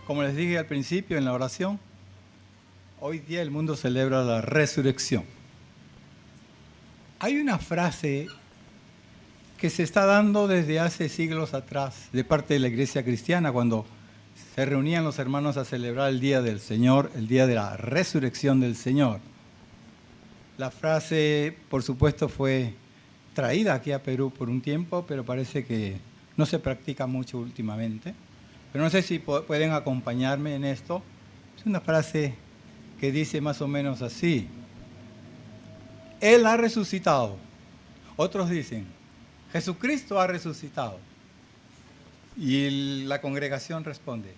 Como les dije al principio en la oración, hoy día el mundo celebra la resurrección. Hay una frase que se está dando desde hace siglos atrás de parte de la Iglesia cristiana cuando se reunían los hermanos a celebrar el Día del Señor, el Día de la Resurrección del Señor. La frase, por supuesto, fue traída aquí a Perú por un tiempo, pero parece que no se practica mucho últimamente. Pero no sé si pueden acompañarme en esto. Es una frase que dice más o menos así: Él ha resucitado. Otros dicen, Jesucristo ha resucitado. Y la congregación responde,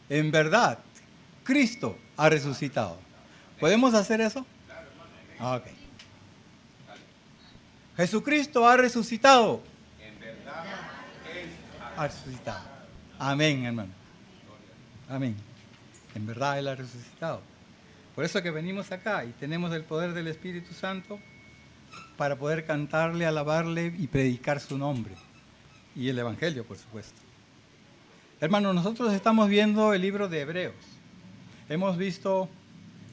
en verdad, Cristo ha resucitado. ¿Podemos hacer eso? Ok. Jesucristo ha resucitado. En verdad, Él Ha resucitado. Amén, hermano. Amén. En verdad Él ha resucitado. Por eso que venimos acá y tenemos el poder del Espíritu Santo para poder cantarle, alabarle y predicar su nombre. Y el Evangelio, por supuesto. Hermanos, nosotros estamos viendo el libro de Hebreos. Hemos visto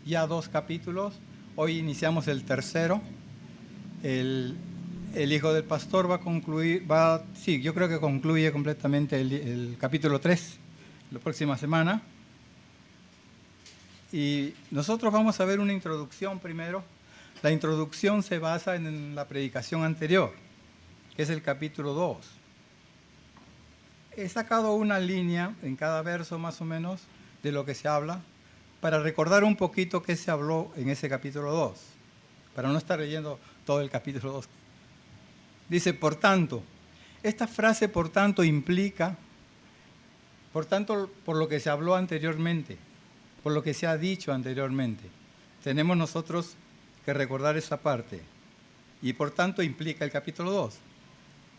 ya 2 capítulos. Hoy iniciamos el tercero. El hijo del pastor va a concluir, yo creo que concluye completamente el capítulo 3 la próxima semana. Y nosotros vamos a ver una introducción primero. La introducción se basa en la predicación anterior, que es el capítulo 2. He sacado una línea en cada verso más o menos de lo que se habla para recordar un poquito qué se habló en ese capítulo 2, para no estar leyendo todo el capítulo 2. Dice, por tanto, esta frase por tanto implica, por tanto, por lo que se habló anteriormente, por lo que se ha dicho anteriormente. Tenemos nosotros que recordar esa parte. Y por tanto implica el capítulo 2,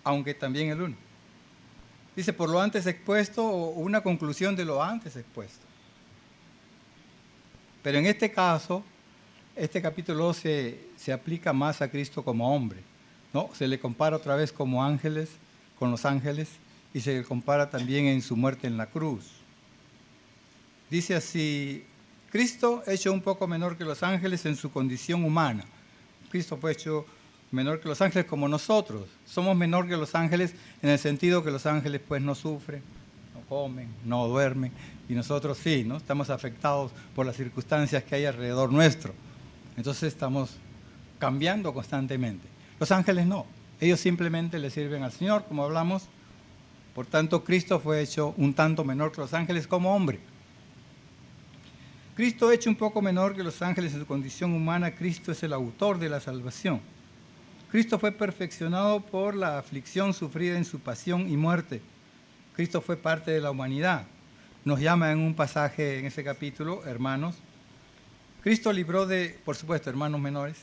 aunque también el 1. Dice, por lo antes expuesto, o una conclusión de lo antes expuesto. Pero en este caso, este capítulo 2 se aplica más a Cristo como hombre, ¿no? Se le compara otra vez como ángeles, con los ángeles, y se le compara también en su muerte en la cruz. Dice así, Cristo hecho un poco menor que los ángeles en su condición humana. Cristo fue hecho menor que los ángeles como nosotros. Somos menor que los ángeles en el sentido que los ángeles pues no sufren, no comen, no duermen, y nosotros sí, ¿no? Estamos afectados por las circunstancias que hay alrededor nuestro. Entonces estamos cambiando constantemente. Los ángeles no, ellos simplemente le sirven al Señor, como hablamos. Por tanto, Cristo fue hecho un tanto menor que los ángeles como hombre. Cristo hecho un poco menor que los ángeles en su condición humana, Cristo es el autor de la salvación. Cristo fue perfeccionado por la aflicción sufrida en su pasión y muerte. Cristo fue parte de la humanidad. Nos llama en un pasaje en ese capítulo, hermanos. Cristo libró de, por supuesto, hermanos menores,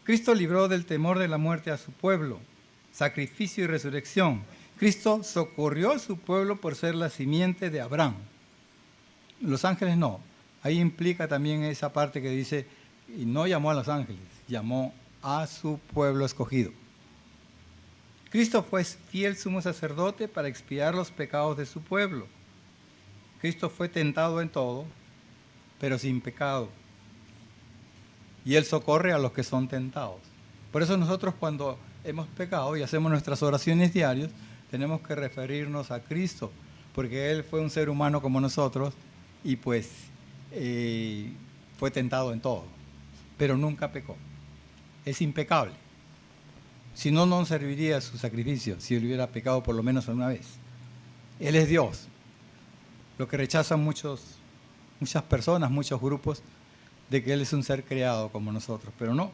Cristo libró del temor de la muerte a su pueblo, sacrificio y resurrección. Cristo socorrió a su pueblo por ser la simiente de Abraham. Los ángeles no. Ahí implica también esa parte que dice, y no llamó a los ángeles, llamó a su pueblo escogido. Cristo fue fiel sumo sacerdote para expiar los pecados de su pueblo. Cristo fue tentado en todo, pero sin pecado. Y Él socorre a los que son tentados. Por eso nosotros cuando hemos pecado y hacemos nuestras oraciones diarias, tenemos que referirnos a Cristo, porque Él fue un ser humano como nosotros y pues fue tentado en todo, pero nunca pecó. Es impecable. Si no, no serviría su sacrificio si Él hubiera pecado por lo menos una vez. Él es Dios. Lo que rechazan muchas personas, muchos grupos, de que Él es un ser creado como nosotros, pero no.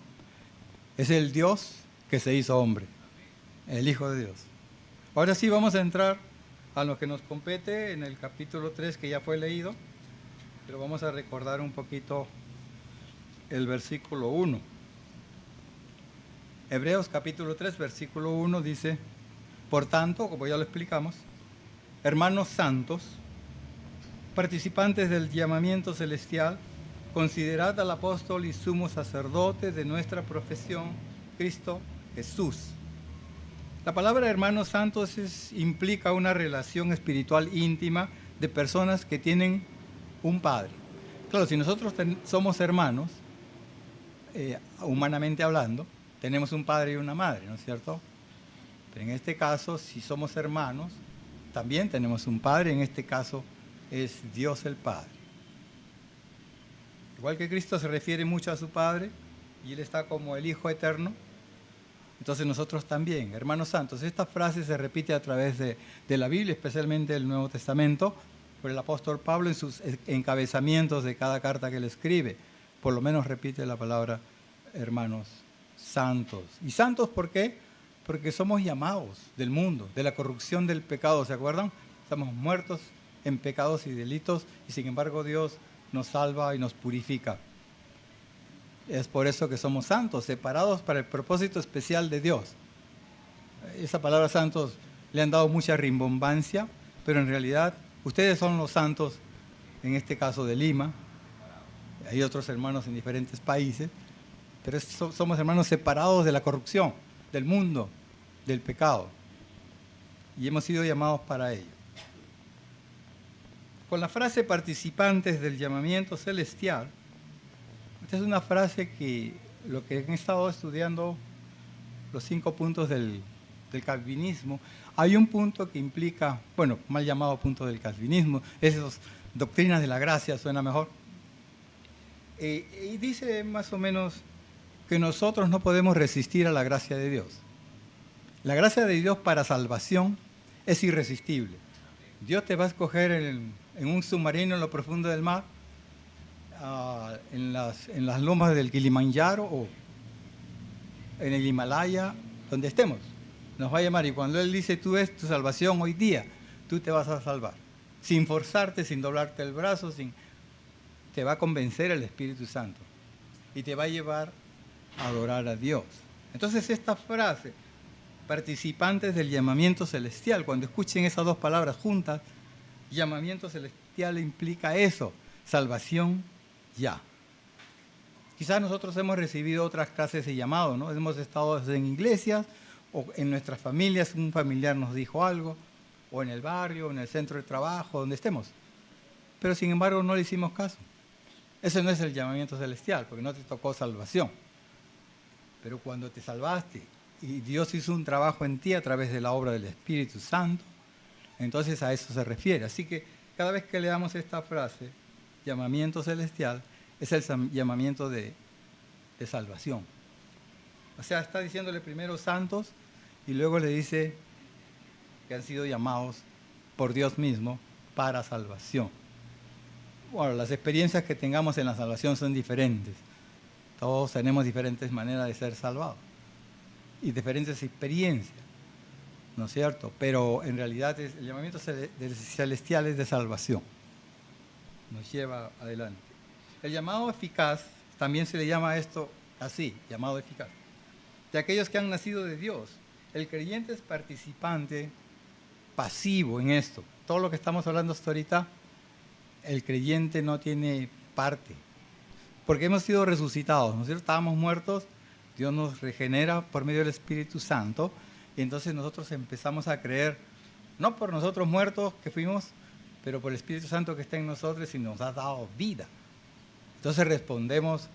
Es el Dios que se hizo hombre, el Hijo de Dios. Ahora sí vamos a entrar a lo que nos compete en el capítulo 3 que ya fue leído, pero vamos a recordar un poquito el versículo 1. Hebreos capítulo 3, versículo 1 dice, por tanto, como ya lo explicamos, hermanos santos, participantes del llamamiento celestial, considerad al apóstol y sumo sacerdote de nuestra profesión, Cristo Jesús. La palabra hermanos santos implica una relación espiritual íntima de personas que tienen un padre. Claro, si nosotros somos hermanos, humanamente hablando, tenemos un padre y una madre, ¿no es cierto? Pero en este caso, si somos hermanos, también tenemos un padre, en este caso es Dios el Padre. Igual que Cristo se refiere mucho a su Padre, y Él está como el Hijo eterno, entonces nosotros también, hermanos santos. Esta frase se repite a través de la Biblia, especialmente el Nuevo Testamento, por el apóstol Pablo en sus encabezamientos de cada carta que él escribe. Por lo menos repite la palabra hermanos santos. ¿Y santos por qué? Porque somos llamados del mundo, de la corrupción del pecado, ¿se acuerdan? Estamos muertos en pecados y delitos y sin embargo Dios nos salva y nos purifica. Es por eso que somos santos, separados para el propósito especial de Dios. Esa palabra santos le han dado mucha rimbombancia, pero en realidad ustedes son los santos, en este caso de Lima. Hay otros hermanos en diferentes países, pero somos hermanos separados de la corrupción, del mundo, del pecado. Y hemos sido llamados para ello. Con la frase participantes del llamamiento celestial, esta es una frase que lo que han estado estudiando los 5 puntos del calvinismo, hay un punto que implica, bueno, mal llamado punto del calvinismo, esas doctrinas de la gracia, suena mejor. Y dice más o menos que nosotros no podemos resistir a la gracia de Dios. La gracia de Dios para salvación es irresistible. Dios te va a escoger en un submarino en lo profundo del mar, en las lomas del Kilimanjaro o en el Himalaya, donde estemos. Nos va a llamar y cuando Él dice, tú es tu salvación hoy día, tú te vas a salvar. Sin forzarte, sin doblarte el brazo, te va a convencer el Espíritu Santo y te va a llevar a adorar a Dios. Entonces esta frase, participantes del llamamiento celestial, cuando escuchen esas dos palabras juntas, llamamiento celestial implica eso, salvación ya. Quizás nosotros hemos recibido otras clases de llamado, ¿no? Hemos estado en iglesias o en nuestras familias, un familiar nos dijo algo, o en el barrio, o en el centro de trabajo, donde estemos. Pero sin embargo no le hicimos caso. Ese no es el llamamiento celestial, porque no te tocó salvación. Pero cuando te salvaste y Dios hizo un trabajo en ti a través de la obra del Espíritu Santo, entonces a eso se refiere. Así que cada vez que leamos esta frase, llamamiento celestial, es el llamamiento de salvación. O sea, está diciéndole primero santos y luego le dice que han sido llamados por Dios mismo para salvación. Bueno, las experiencias que tengamos en la salvación son diferentes. Todos tenemos diferentes maneras de ser salvados y diferentes experiencias, ¿no es cierto? Pero en realidad el llamamiento celestial es de salvación. Nos lleva adelante. El llamado eficaz, también se le llama esto así, llamado eficaz, de aquellos que han nacido de Dios. El creyente es participante pasivo en esto. Todo lo que estamos hablando hasta ahorita, el creyente no tiene parte, porque hemos sido resucitados, ¿no es cierto? Estábamos muertos, Dios nos regenera por medio del Espíritu Santo, y entonces nosotros empezamos a creer, no por nosotros muertos que fuimos, pero por el Espíritu Santo que está en nosotros y nos ha dado vida. Entonces respondemos,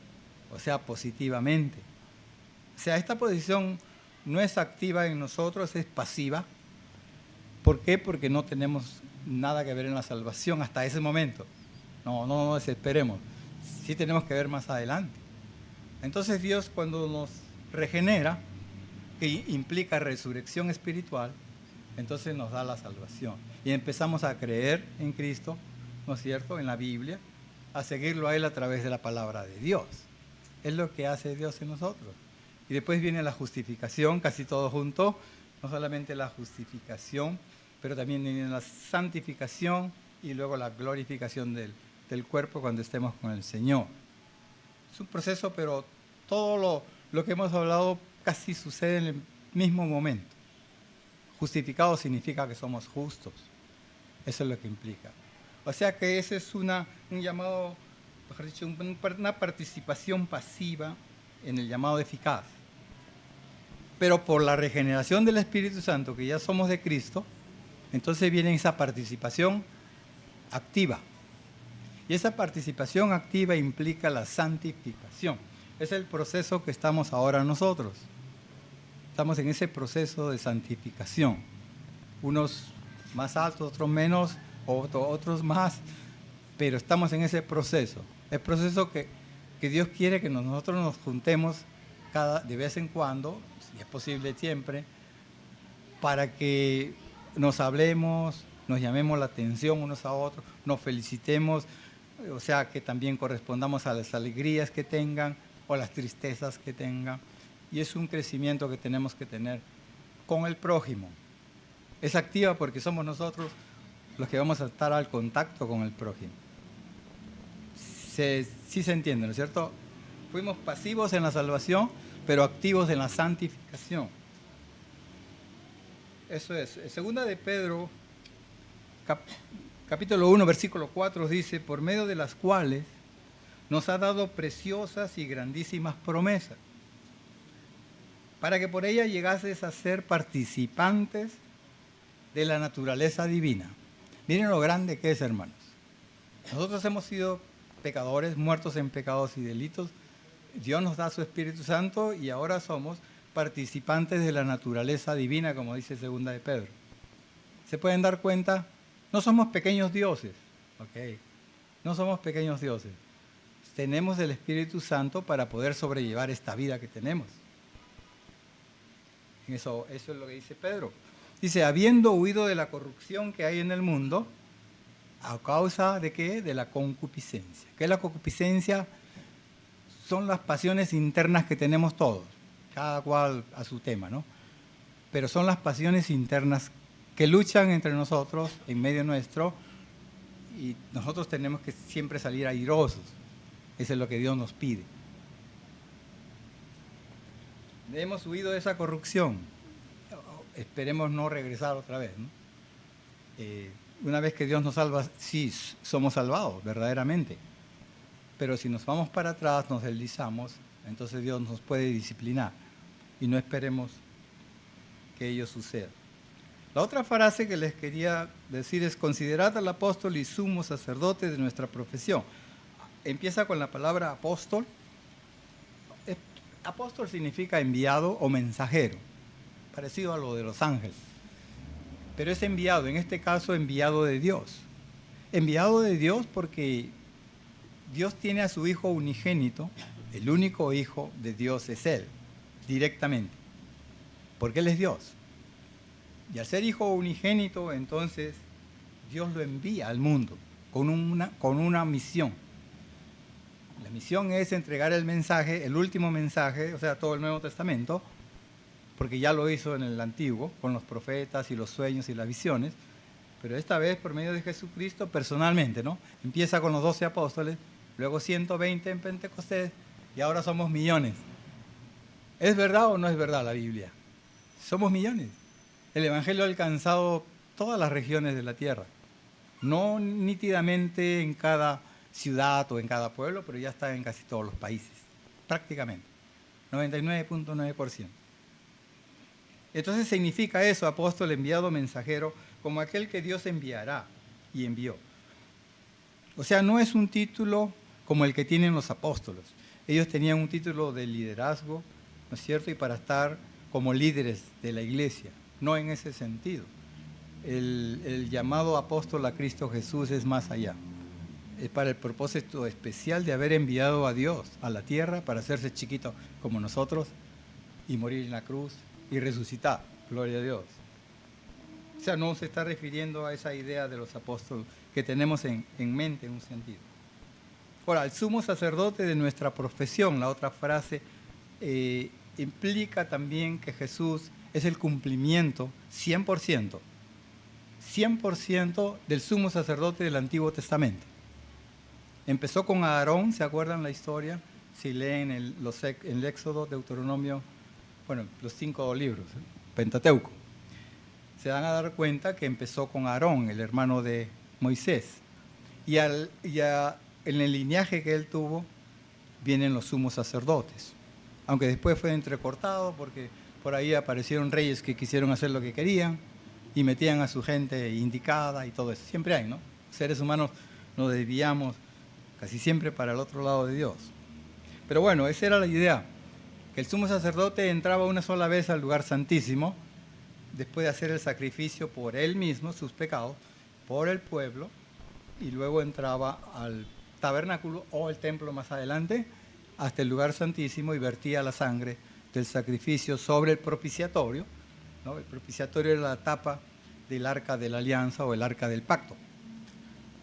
o sea, positivamente. O sea, esta posición no es activa en nosotros, es pasiva. ¿Por qué? Porque no tenemos nada que ver en la salvación hasta ese momento. No nos desesperemos. Sí tenemos que ver más adelante. Entonces Dios, cuando nos regenera, que implica resurrección espiritual, entonces nos da la salvación. Y empezamos a creer en Cristo, ¿no es cierto?, en la Biblia, a seguirlo a Él a través de la palabra de Dios. Es lo que hace Dios en nosotros. Y después viene la justificación, casi todo junto, no solamente la justificación, pero también viene la santificación y luego la glorificación del cuerpo cuando estemos con el Señor. Es un proceso, pero todo lo que hemos hablado casi sucede en el mismo momento. Justificado significa que somos justos. Eso es lo que implica. O sea que ese es un llamado, mejor dicho, una participación pasiva en el llamado eficaz. Pero por la regeneración del Espíritu Santo, que ya somos de Cristo, entonces viene esa participación activa. Y esa participación activa implica la santificación. Es el proceso que estamos ahora nosotros. Estamos en ese proceso de santificación. Unos más altos, otros menos, otros más, pero estamos en ese proceso. El proceso que Dios quiere que nosotros nos juntemos de vez en cuando, si es posible siempre, para que nos hablemos, nos llamemos la atención unos a otros, nos felicitemos, o sea, que también correspondamos a las alegrías que tengan o las tristezas que tengan. Y es un crecimiento que tenemos que tener con el prójimo. Es activa porque somos nosotros los que vamos a estar al contacto con el prójimo. Sí se entiende, ¿no es cierto? Fuimos pasivos en la salvación, pero activos en la santificación. Eso es. Segunda de Pedro, capítulo 1, versículo 4, dice, por medio de las cuales nos ha dado preciosas y grandísimas promesas, para que por ellas llegases a ser participantes de la naturaleza divina. Miren lo grande que es, hermanos. Nosotros hemos sido pecadores, muertos en pecados y delitos. Dios nos da su Espíritu Santo y ahora somos participantes de la naturaleza divina, como dice segunda de Pedro. ¿Se pueden dar cuenta? No somos pequeños dioses, ¿ok? No somos pequeños dioses. Tenemos el Espíritu Santo para poder sobrellevar esta vida que tenemos. Eso es lo que dice Pedro. Dice, habiendo huido de la corrupción que hay en el mundo, ¿a causa de qué? De la concupiscencia. ¿Qué es la concupiscencia? Son las pasiones internas que tenemos todos, cada cual a su tema, ¿no? Pero son las pasiones internas que luchan entre nosotros, en medio nuestro, y nosotros tenemos que siempre salir airosos. Eso es lo que Dios nos pide. Hemos huido de esa corrupción. Esperemos no regresar otra vez, ¿no? Una vez que Dios nos salva, sí, somos salvados, verdaderamente. Pero si nos vamos para atrás, nos deslizamos, entonces Dios nos puede disciplinar. Y no esperemos que ello suceda. La otra frase que les quería decir es, considerad al apóstol y sumo sacerdote de nuestra profesión. Empieza con la palabra apóstol. Apóstol significa enviado o mensajero, parecido a lo de los ángeles. Pero es enviado, en este caso enviado de Dios. Enviado de Dios porque Dios tiene a su Hijo unigénito, el único Hijo de Dios es Él, directamente, porque Él es Dios. Y al ser Hijo unigénito, entonces Dios lo envía al mundo con una misión. La misión es entregar el mensaje, el último mensaje, o sea, todo el Nuevo Testamento, porque ya lo hizo en el Antiguo, con los profetas y los sueños y las visiones, pero esta vez por medio de Jesucristo personalmente, ¿no? Empieza con los 12 apóstoles, luego 120 en Pentecostés, y ahora somos millones. ¿Es verdad o no es verdad la Biblia? Somos millones. El Evangelio ha alcanzado todas las regiones de la tierra, no nítidamente en cada ciudad o en cada pueblo, pero ya está en casi todos los países, prácticamente, 99.9%. Entonces significa eso, apóstol, enviado, mensajero, como aquel que Dios enviará y envió. O sea, no es un título como el que tienen los apóstoles. Ellos tenían un título de liderazgo, ¿no es cierto? Y para estar como líderes de la iglesia, no en ese sentido. El llamado apóstol a Cristo Jesús es más allá. Es para el propósito especial de haber enviado a Dios a la tierra para hacerse chiquito como nosotros y morir en la cruz y resucitar. Gloria a Dios. O sea, no se está refiriendo a esa idea de los apóstoles que tenemos en mente en un sentido. Ahora, el sumo sacerdote de nuestra profesión, la otra frase, implica también que Jesús es el cumplimiento 100% del sumo sacerdote del Antiguo Testamento. Empezó con Aarón, ¿se acuerdan la historia? Si leen el Éxodo, Deuteronomio, bueno, los 5 libros, Pentateuco, se van a dar cuenta que empezó con Aarón, el hermano de Moisés. Y en el linaje que él tuvo, vienen los sumos sacerdotes. Aunque después fue entrecortado porque por ahí aparecieron reyes que quisieron hacer lo que querían y metían a su gente indicada y todo eso. Siempre hay, ¿no? seres humanos nos desviamos casi siempre para el otro lado de Dios. Pero bueno, esa era la idea, que el sumo sacerdote entraba una sola vez al lugar santísimo, después de hacer el sacrificio por él mismo, sus pecados, por el pueblo, y luego entraba al tabernáculo o el templo más adelante, hasta el lugar santísimo, y vertía la sangre del sacrificio sobre el propiciatorio, ¿no? El propiciatorio era la tapa del arca de la alianza o el arca del pacto.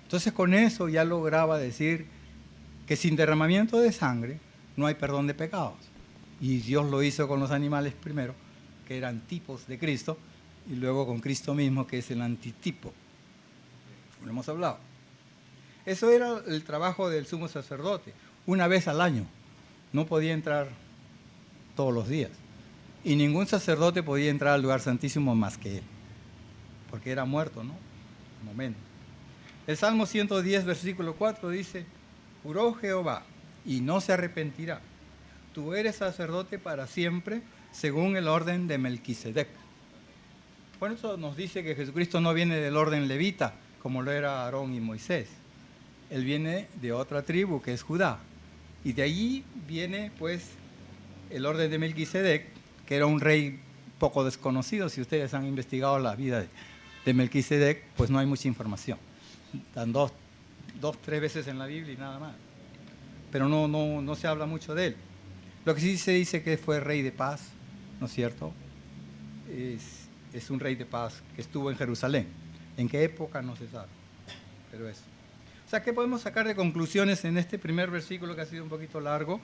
Entonces con eso ya lograba decir que sin derramamiento de sangre no hay perdón de pecados. Y Dios lo hizo con los animales primero, que eran tipos de Cristo, y luego con Cristo mismo, que es el antitipo. Lo hemos hablado. Eso era el trabajo del sumo sacerdote, una vez al año. No podía entrar todos los días. Y ningún sacerdote podía entrar al lugar santísimo más que él, porque era muerto, ¿no? Un momento. El Salmo 110, versículo 4 dice: juró Jehová y no se arrepentirá. Tú eres sacerdote para siempre, según el orden de Melquisedec. Por eso nos dice que Jesucristo no viene del orden levita, como lo era Aarón y Moisés. Él viene de otra tribu, que es Judá. Y de allí viene, pues, el orden de Melquisedec, que era un rey poco desconocido. Si ustedes han investigado la vida de Melquisedec, pues no hay mucha información. Dan dos, tres veces en la Biblia y nada más. Pero no se habla mucho de él. Lo que sí se dice que fue rey de paz, ¿no es cierto? Es un rey de paz que estuvo en Jerusalén. ¿En qué época? No se sabe. Pero eso. O sea, ¿qué podemos sacar de conclusiones en este primer versículo que ha sido un poquito largo?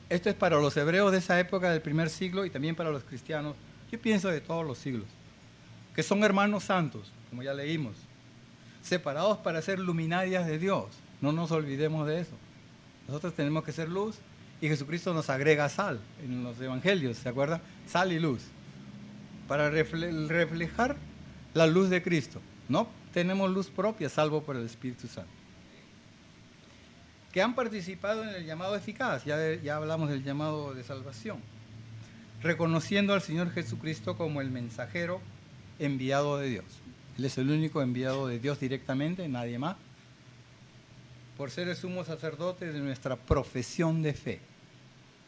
Esto es para los hebreos de esa época del primer siglo y también para los cristianos, yo pienso de todos los siglos, que son hermanos santos, como ya leímos, separados para ser luminarias de Dios. No nos olvidemos de eso. Nosotros tenemos que ser luz y Jesucristo nos agrega sal en los evangelios, ¿se acuerdan? Sal y luz, para reflejar la luz de Cristo. No tenemos luz propia, salvo por el Espíritu Santo. Que han participado en el llamado eficaz, ya hablamos del llamado de salvación, reconociendo al Señor Jesucristo como el mensajero enviado de Dios. Él es el único enviado de Dios directamente, nadie más, por ser el sumo sacerdote de nuestra profesión de fe.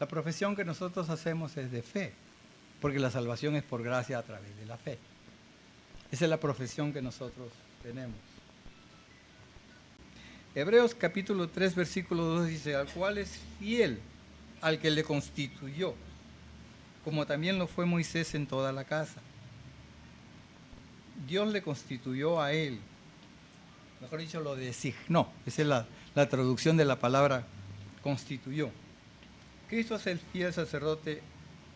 La profesión que nosotros hacemos es de fe, porque la salvación es por gracia a través de la fe. Esa es la profesión que nosotros tenemos. Hebreos capítulo 3, versículo 2 dice: al cual es fiel al que le constituyó, como también lo fue Moisés en toda la casa. Dios le constituyó a él, mejor dicho, lo designó. Esa es la traducción de la palabra constituyó. Cristo es el fiel sacerdote,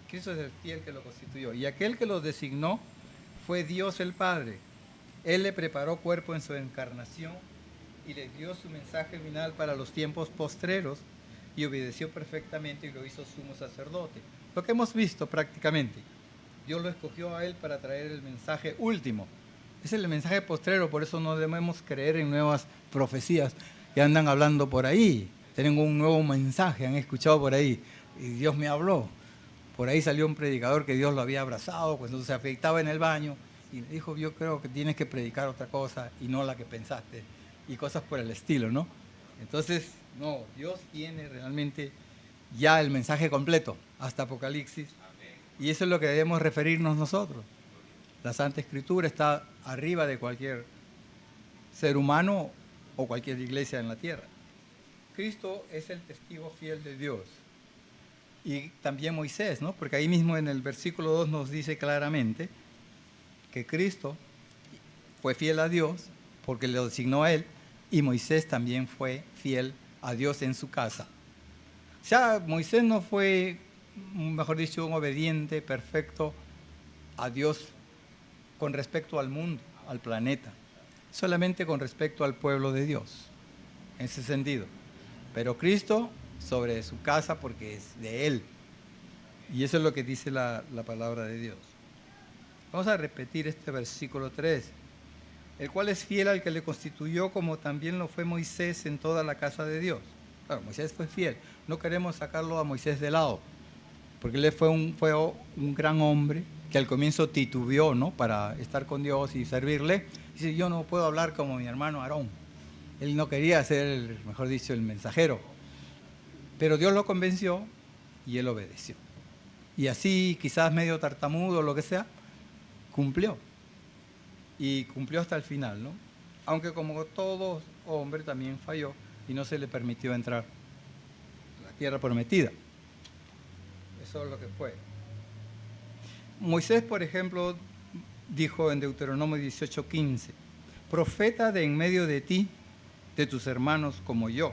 Cristo es el fiel que lo constituyó. Y aquel que lo designó fue Dios el Padre. Él le preparó cuerpo en su encarnación y le dio su mensaje final para los tiempos postreros y obedeció perfectamente y lo hizo sumo sacerdote. Lo que hemos visto prácticamente. Dios lo escogió a él para traer el mensaje último. Es el mensaje postrero, por eso no debemos creer en nuevas profecías que andan hablando por ahí. Tienen un nuevo mensaje, han escuchado por ahí, y Dios me habló. Por ahí salió un predicador que Dios lo había abrazado, cuando se afeitaba en el baño, y le dijo: yo creo que tienes que predicar otra cosa y no la que pensaste, y cosas por el estilo, ¿no? Entonces, no, Dios tiene realmente ya el mensaje completo, hasta Apocalipsis. Y eso es lo que debemos referirnos nosotros. La Santa Escritura está arriba de cualquier ser humano o cualquier iglesia en la tierra. Cristo es el testigo fiel de Dios. Y también Moisés, ¿no? Porque ahí mismo en el versículo 2 nos dice claramente que Cristo fue fiel a Dios porque le designó a él, y Moisés también fue fiel a Dios en su casa. O sea, Moisés no fue, mejor dicho, un obediente perfecto a Dios con respecto al mundo, al planeta, solamente con respecto al pueblo de Dios, en ese sentido. Pero Cristo sobre su casa porque es de él. Y eso es lo que dice la palabra de Dios. Vamos a repetir este versículo 3. El cual es fiel al que le constituyó, como también lo fue Moisés en toda la casa de Dios. Claro, Moisés fue fiel. No queremos sacarlo a Moisés de lado, porque él fue un gran hombre, que al comienzo titubeó, ¿no?, para estar con Dios y servirle. Dice, yo no puedo hablar como mi hermano Aarón. Él no quería ser, mejor dicho, el mensajero. Pero Dios lo convenció y él obedeció. Y así, quizás medio tartamudo o lo que sea, cumplió. Y cumplió hasta el final, ¿no? Aunque como todo hombre también falló y no se le permitió entrar a la tierra prometida. Eso es lo que fue. Moisés, por ejemplo, dijo en Deuteronomio 18:15, profeta de en medio de ti, de tus hermanos como yo,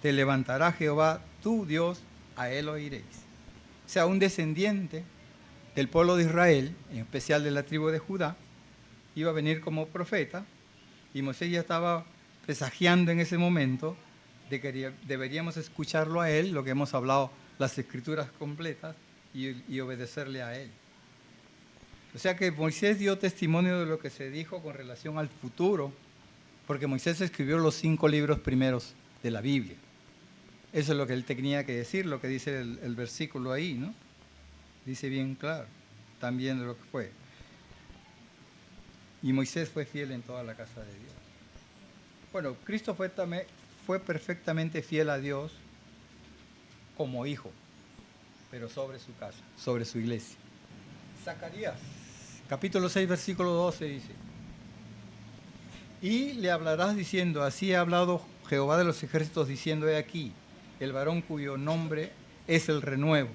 te levantará Jehová tu Dios, a él oiréis. O sea, un descendiente del pueblo de Israel, en especial de la tribu de Judá, iba a venir como profeta, y Moisés ya estaba presagiando en ese momento de que deberíamos escucharlo a él, lo que hemos hablado, las escrituras completas, y obedecerle a él. O sea que Moisés dio testimonio de lo que se dijo con relación al futuro, porque Moisés escribió los 5 libros primeros de la Biblia. Eso es lo que él tenía que decir, lo que dice el versículo ahí, ¿no? Dice bien claro también de lo que fue. Y Moisés fue fiel en toda la casa de Dios. Bueno, Cristo fue perfectamente fiel a Dios como hijo, pero sobre su casa, sobre su iglesia. Zacarías, capítulo 6, versículo 12 dice, y le hablarás diciendo, así ha hablado Jehová de los ejércitos diciendo, he aquí, el varón cuyo nombre es el renuevo,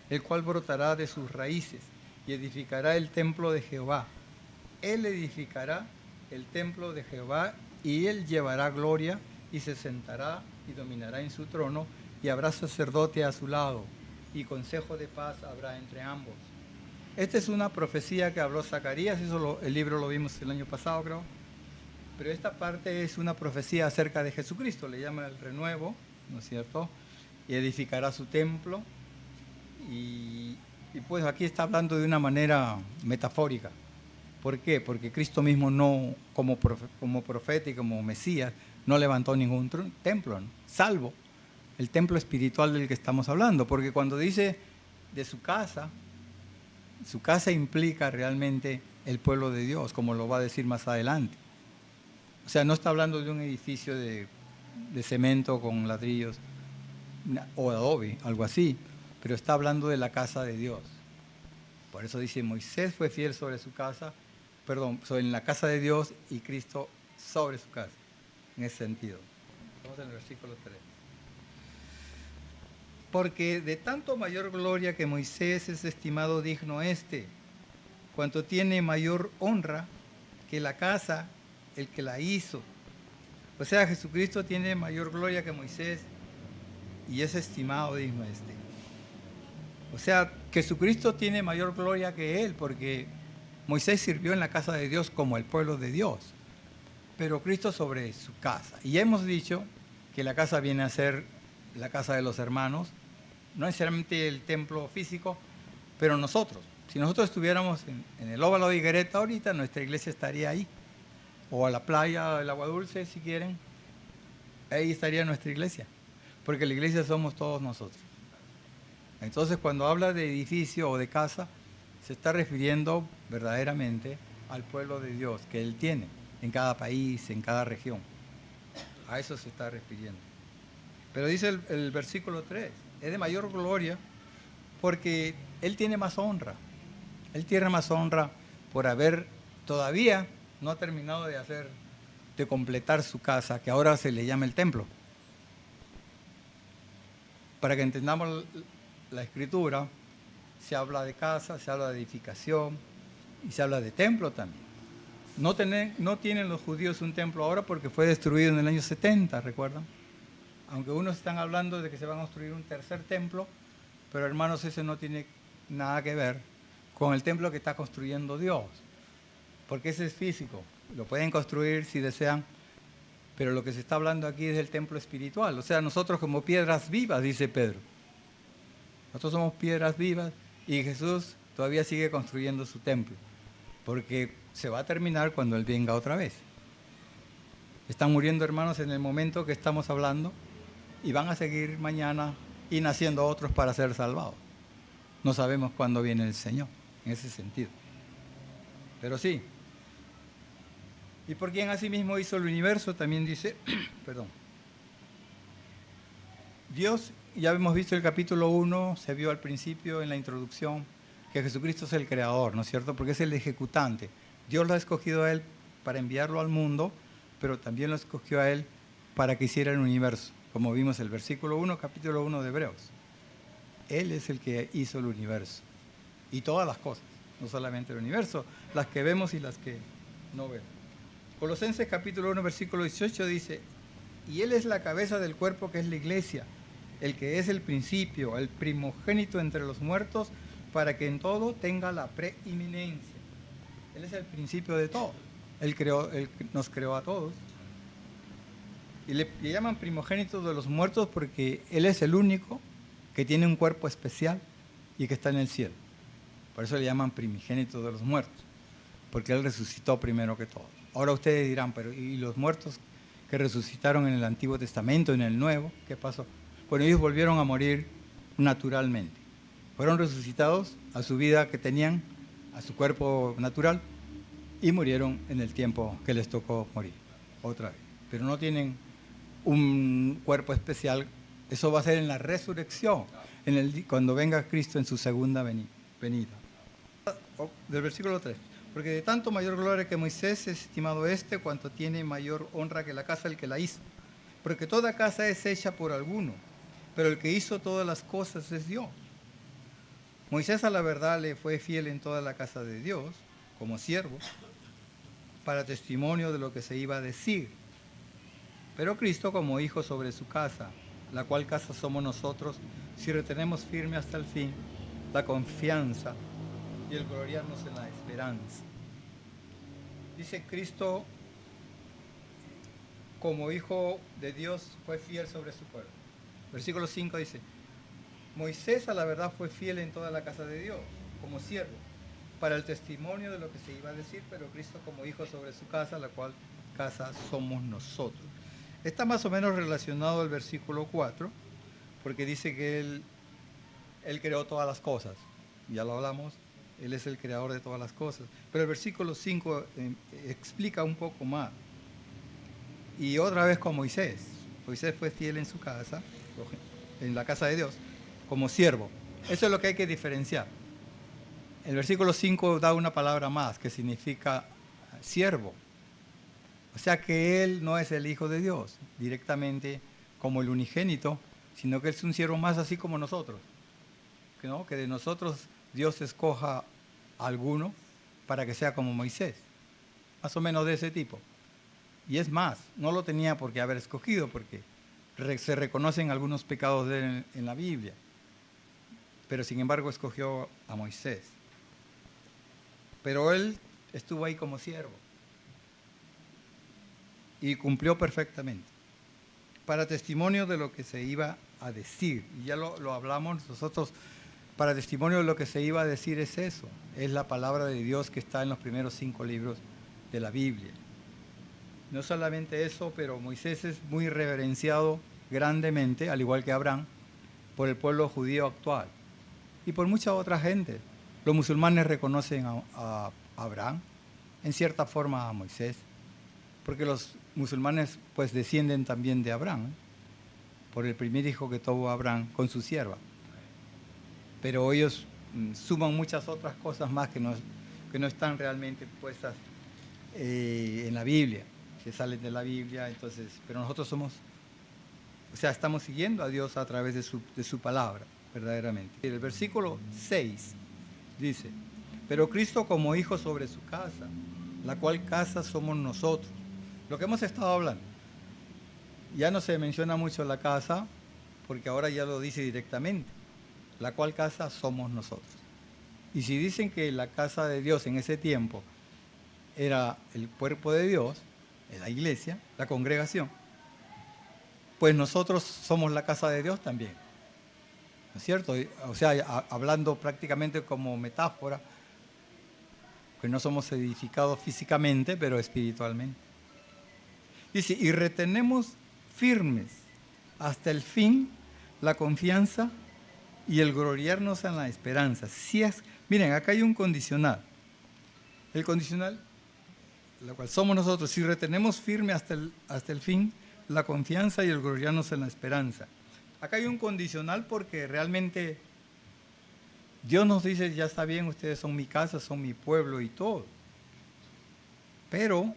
el cual brotará de sus raíces y edificará el templo de Jehová. Él edificará el templo de Jehová y él llevará gloria y se sentará y dominará en su trono y habrá sacerdote a su lado y consejo de paz habrá entre ambos. Esta es una profecía que habló Zacarías, el libro lo vimos el año pasado, creo. Pero esta parte es una profecía acerca de Jesucristo, le llama el renuevo, ¿no es cierto? Y edificará su templo. Y pues aquí está hablando de una manera metafórica. ¿Por qué? Porque Cristo mismo no, como profeta y como Mesías, no levantó ningún templo, ¿no?, salvo el templo espiritual del que estamos hablando. Porque cuando dice de su casa implica realmente el pueblo de Dios, como lo va a decir más adelante. O sea, no está hablando de un edificio de cemento con ladrillos o adobe, algo así, pero está hablando de la casa de Dios. Por eso dice, Moisés fue fiel sobre la casa de Dios y Cristo sobre su casa, en ese sentido. Vamos al versículo 3. Porque de tanto mayor gloria que Moisés es estimado digno cuanto tiene mayor honra que la casa, el que la hizo. O sea, Jesucristo tiene mayor gloria que Moisés y es estimado digno O sea, Jesucristo tiene mayor gloria que él, porque Moisés sirvió en la casa de Dios como el pueblo de Dios, pero Cristo sobre su casa. Y hemos dicho que la casa viene a ser la casa de los hermanos, no necesariamente el templo físico, pero nosotros. Si nosotros estuviéramos en el óvalo de Higuereta ahorita, nuestra iglesia estaría ahí. O a la playa del Agua Dulce, si quieren. Ahí estaría nuestra iglesia. Porque la iglesia somos todos nosotros. Entonces, cuando habla de edificio o de casa, se está refiriendo verdaderamente al pueblo de Dios que Él tiene en cada país, en cada región. A eso se está refiriendo. Pero dice el versículo 3, es de mayor gloria porque Él tiene más honra. Él tiene más honra por haber todavía no ha terminado de completar su casa, que ahora se le llama el templo. Para que entendamos la escritura, se habla de casa, se habla de edificación y se habla de templo también. No tienen los judíos un templo ahora porque fue destruido en el año 70, ¿recuerdan? Aunque unos están hablando de que se va a construir un tercer templo, pero hermanos, ese no tiene nada que ver con el templo que está construyendo Dios, porque ese es físico, lo pueden construir si desean, pero lo que se está hablando aquí es del templo espiritual, o sea, nosotros como piedras vivas, dice Pedro. Nosotros somos piedras vivas y Jesús todavía sigue construyendo su templo, porque se va a terminar cuando Él venga otra vez. Están muriendo hermanos en el momento que estamos hablando y van a seguir mañana y naciendo otros para ser salvados. No sabemos cuándo viene el Señor. en ese sentido. Pero sí. Y por quien asimismo hizo el universo, también dice, perdón. Dios, ya hemos visto el capítulo 1, se vio al principio en la introducción, que Jesucristo es el creador, ¿no es cierto? Porque es el ejecutante. Dios lo ha escogido a él para enviarlo al mundo, pero también lo escogió a él para que hiciera el universo, como vimos el versículo 1, capítulo 1 de Hebreos. Él es el que hizo el universo y todas las cosas, no solamente el universo, las que vemos y las que no vemos. Colosenses capítulo 1, versículo 18 dice, y Él es la cabeza del cuerpo que es la iglesia, el que es el principio, el primogénito entre los muertos, para que en todo tenga la preeminencia. Él es el principio de todo. Él nos creó a todos. Y le llaman primogénito de los muertos porque Él es el único que tiene un cuerpo especial y que está en el cielo. Por eso le llaman primogénito de los muertos, porque Él resucitó primero que todo. Ahora ustedes dirán, pero ¿y los muertos que resucitaron en el Antiguo Testamento, en el Nuevo? ¿Qué pasó? Bueno, ellos volvieron a morir naturalmente. Fueron resucitados a su vida que tenían, a su cuerpo natural, y murieron en el tiempo que les tocó morir, otra vez. Pero no tienen un cuerpo especial. Eso va a ser en la resurrección, cuando venga Cristo en su segunda venida. Del versículo 3. Porque de tanto mayor gloria que Moisés es estimado cuanto tiene mayor honra que la casa del que la hizo. Porque toda casa es hecha por alguno, pero el que hizo todas las cosas es Dios. Moisés a la verdad le fue fiel en toda la casa de Dios, como siervo, para testimonio de lo que se iba a decir. Pero Cristo como hijo sobre su casa, la cual casa somos nosotros, si retenemos firme hasta el fin la confianza y el gloriarnos en la esperanza. Dice Cristo, como hijo de Dios, fue fiel sobre su pueblo. Versículo 5 dice, Moisés a la verdad fue fiel en toda la casa de Dios, como siervo, para el testimonio de lo que se iba a decir, pero Cristo como hijo sobre su casa, la cual casa somos nosotros. Está más o menos relacionado al versículo 4, porque dice que Él creó todas las cosas. Ya lo hablamos, Él es el creador de todas las cosas. Pero el versículo 5 explica un poco más. Y otra vez con Moisés. Moisés fue fiel en su casa, en la casa de Dios, como siervo. Eso es lo que hay que diferenciar. El versículo 5 da una palabra más que significa siervo. O sea que Él no es el Hijo de Dios directamente como el unigénito, sino que es un siervo más así como nosotros. ¿No? Que de nosotros Dios escoja a alguno para que sea como Moisés. Más o menos de ese tipo. Y es más, no lo tenía por qué haber escogido, porque se reconocen algunos pecados de él en la Biblia. Pero sin embargo escogió a Moisés. Pero él estuvo ahí como siervo. Y cumplió perfectamente. Para testimonio de lo que se iba a decir. Y ya lo hablamos nosotros. Para testimonio de lo que se iba a decir es eso. Es la palabra de Dios que está en los primeros 5 libros de la Biblia. No solamente eso, pero Moisés es muy reverenciado grandemente, al igual que Abraham, por el pueblo judío actual y por mucha otra gente. Los musulmanes reconocen a Abraham, en cierta forma a Moisés, porque los musulmanes pues descienden también de Abraham, por el primer hijo que tuvo Abraham con su sierva. Pero ellos suman muchas otras cosas más que no están realmente puestas en la Biblia, que salen de la Biblia. Entonces, pero nosotros estamos siguiendo a Dios a través de su palabra, verdaderamente. El versículo 6 dice, pero Cristo como hijo sobre su casa, la cual casa somos nosotros. Lo que hemos estado hablando. Ya no se menciona mucho la casa, porque ahora ya lo dice directamente. La cual casa somos nosotros. Y si dicen que la casa de Dios en ese tiempo era el cuerpo de Dios, la iglesia, la congregación, pues nosotros somos la casa de Dios también. ¿No es cierto? O sea, hablando prácticamente como metáfora, que no somos edificados físicamente, pero espiritualmente. Dice, y retenemos firmes hasta el fin la confianza y el gloriarnos en la esperanza. Miren, acá hay un condicional. El condicional, la cual somos nosotros, si retenemos firme hasta el fin la confianza y el gloriarnos en la esperanza. Acá hay un condicional porque realmente Dios nos dice, ya está bien, ustedes son mi casa, son mi pueblo y todo. Pero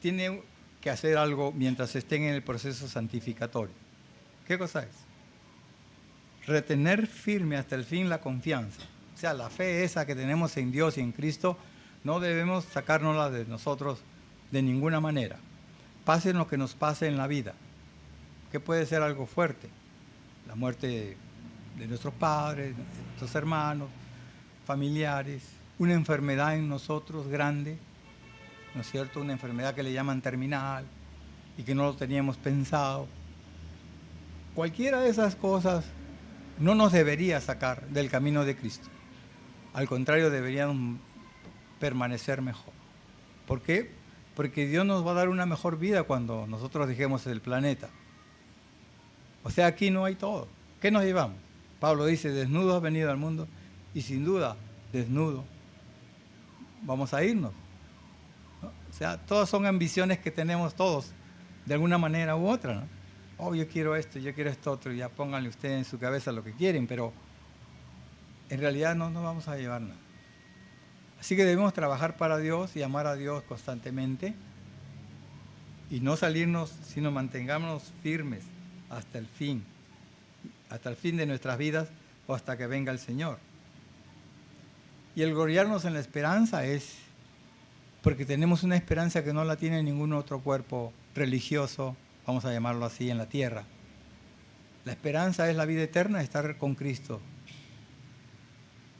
tiene que hacer algo mientras estén en el proceso santificatorio. ¿Qué cosa es? Retener firme hasta el fin la confianza. O sea, la fe esa que tenemos en Dios y en Cristo, no debemos sacárnosla de nosotros de ninguna manera. Pase lo que nos pase en la vida, que puede ser algo fuerte. La muerte de nuestros padres, de nuestros hermanos, familiares, una enfermedad en nosotros grande, ¿no es cierto? Una enfermedad que le llaman terminal y que no lo teníamos pensado. Cualquiera de esas cosas no nos debería sacar del camino de Cristo. Al contrario, deberíamos permanecer mejor. ¿Por qué? Porque Dios nos va a dar una mejor vida cuando nosotros dejemos el planeta. O sea, aquí no hay todo. ¿Qué nos llevamos? Pablo dice, desnudo has venido al mundo y sin duda, desnudo vamos a irnos, ¿no? O sea, todas son ambiciones que tenemos todos, de alguna manera u otra, ¿no? Oh, yo quiero esto otro, ya pónganle ustedes en su cabeza lo que quieren, pero en realidad no nos vamos a llevar nada. Así que debemos trabajar para Dios y amar a Dios constantemente y no salirnos, sino mantengámonos firmes hasta el fin de nuestras vidas o hasta que venga el Señor. Y el gloriarnos en la esperanza es porque tenemos una esperanza que no la tiene ningún otro cuerpo religioso, vamos a llamarlo así, en la tierra. La esperanza es la vida eterna, estar con Cristo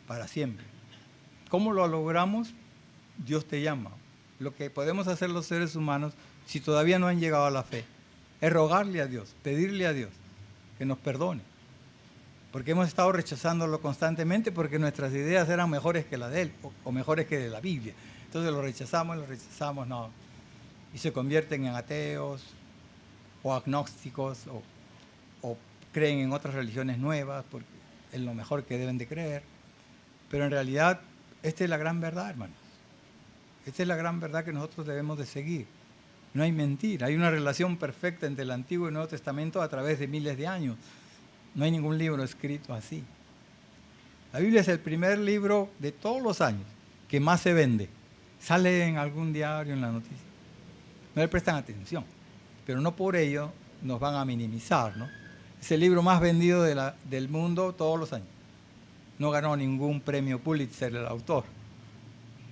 para siempre. ¿Cómo lo logramos? Dios te llama. Lo que podemos hacer los seres humanos, si todavía no han llegado a la fe, es rogarle a Dios, pedirle a Dios que nos perdone. Porque hemos estado rechazándolo constantemente porque nuestras ideas eran mejores que las de Él o mejores que de la Biblia. Entonces lo rechazamos, no. Y se convierten en ateos o agnósticos o creen en otras religiones nuevas porque es lo mejor que deben de creer. Pero en realidad, esta es la gran verdad, hermanos. Esta es la gran verdad que nosotros debemos de seguir. No hay mentira, hay una relación perfecta entre el Antiguo y el Nuevo Testamento a través de miles de años. No hay ningún libro escrito así. La Biblia es el primer libro de todos los años que más se vende. Sale en algún diario, en la noticia. No le prestan atención, pero no por ello nos van a minimizar, ¿no? Es el libro más vendido del mundo todos los años. No ganó ningún premio Pulitzer el autor,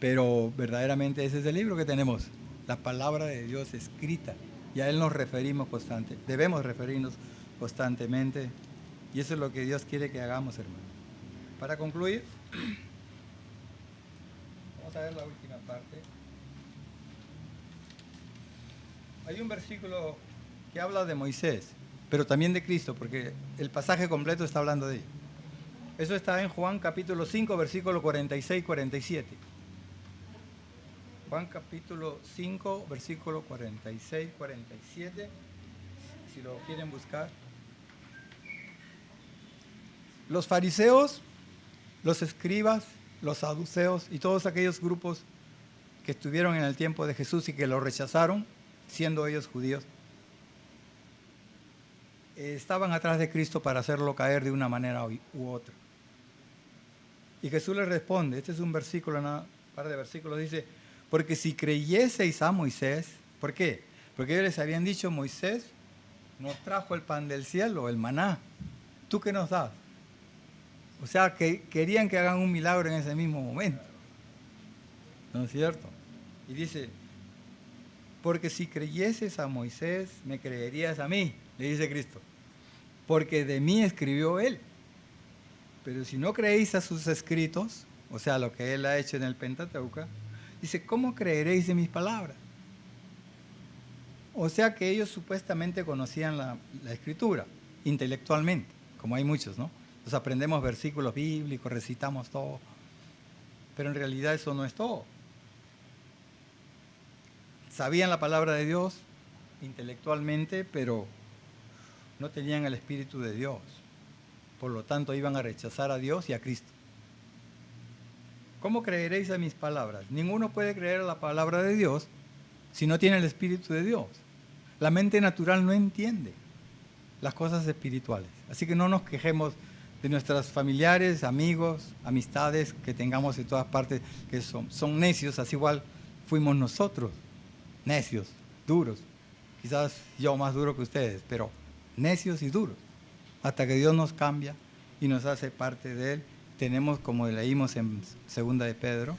pero verdaderamente ese es el libro que tenemos, la palabra de Dios escrita, y a Él nos referimos constantemente, debemos referirnos constantemente, y eso es lo que Dios quiere que hagamos, hermano. Para concluir, vamos a ver la última parte. Hay un versículo que habla de Moisés, pero también de Cristo, porque el pasaje completo está hablando de ello. Eso está en Juan capítulo 5, versículo 46-47. Juan capítulo 5, versículo 46-47, si lo quieren buscar. Los fariseos, los escribas, los saduceos y todos aquellos grupos que estuvieron en el tiempo de Jesús y que lo rechazaron, siendo ellos judíos, estaban atrás de Cristo para hacerlo caer de una manera u otra. Y Jesús les responde, este es un versículo, un par de versículos, dice, porque si creyeseis a Moisés, ¿por qué? Porque ellos les habían dicho, Moisés nos trajo el pan del cielo, el maná, ¿tú qué nos das? O sea, que querían que hagan un milagro en ese mismo momento, ¿no es cierto? Y dice, porque si creyeses a Moisés, me creerías a mí, le dice Cristo, porque de mí escribió él. Pero si no creéis a sus escritos, o sea, lo que él ha hecho en el Pentateuco, dice, ¿cómo creeréis en mis palabras? O sea que ellos supuestamente conocían la escritura, intelectualmente, como hay muchos, ¿no? Nos aprendemos versículos bíblicos, recitamos todo, pero en realidad eso no es todo. Sabían la palabra de Dios intelectualmente, pero no tenían el Espíritu de Dios. Por lo tanto, iban a rechazar a Dios y a Cristo. ¿Cómo creeréis a mis palabras? Ninguno puede creer a la palabra de Dios si no tiene el Espíritu de Dios. La mente natural no entiende las cosas espirituales. Así que no nos quejemos de nuestros familiares, amigos, amistades que tengamos en todas partes, que son necios, así igual fuimos nosotros, necios, duros. Quizás yo más duro que ustedes, pero necios y duros. Hasta que Dios nos cambia y nos hace parte de Él. Tenemos, como leímos en 2 de Pedro,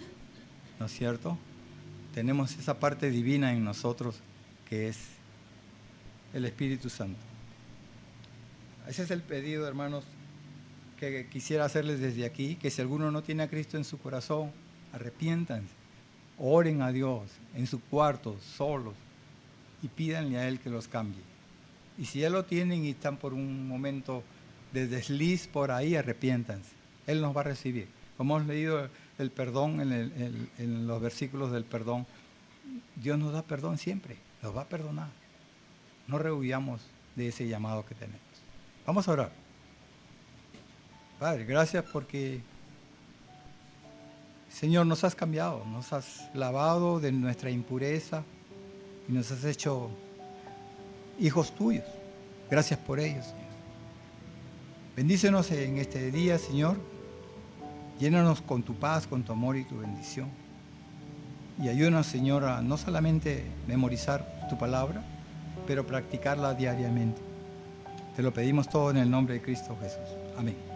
¿no es cierto? Tenemos esa parte divina en nosotros que es el Espíritu Santo. Ese es el pedido, hermanos, que quisiera hacerles desde aquí, que si alguno no tiene a Cristo en su corazón, arrepiéntanse, oren a Dios en su cuarto, solos, y pídanle a Él que los cambie. Y si ya lo tienen y están por un momento de desliz por ahí, arrepiéntanse. Él nos va a recibir. Como hemos leído el perdón en los versículos del perdón, Dios nos da perdón siempre, nos va a perdonar. No rehuyamos de ese llamado que tenemos. Vamos a orar. Padre, gracias porque, Señor, nos has cambiado, nos has lavado de nuestra impureza y nos has hecho hijos tuyos. Gracias por ello, Señor. Bendícenos en este día, Señor. Llénanos con tu paz, con tu amor y tu bendición. Y ayúdanos, Señor, a no solamente memorizar tu palabra, pero practicarla diariamente. Te lo pedimos todo en el nombre de Cristo Jesús. Amén.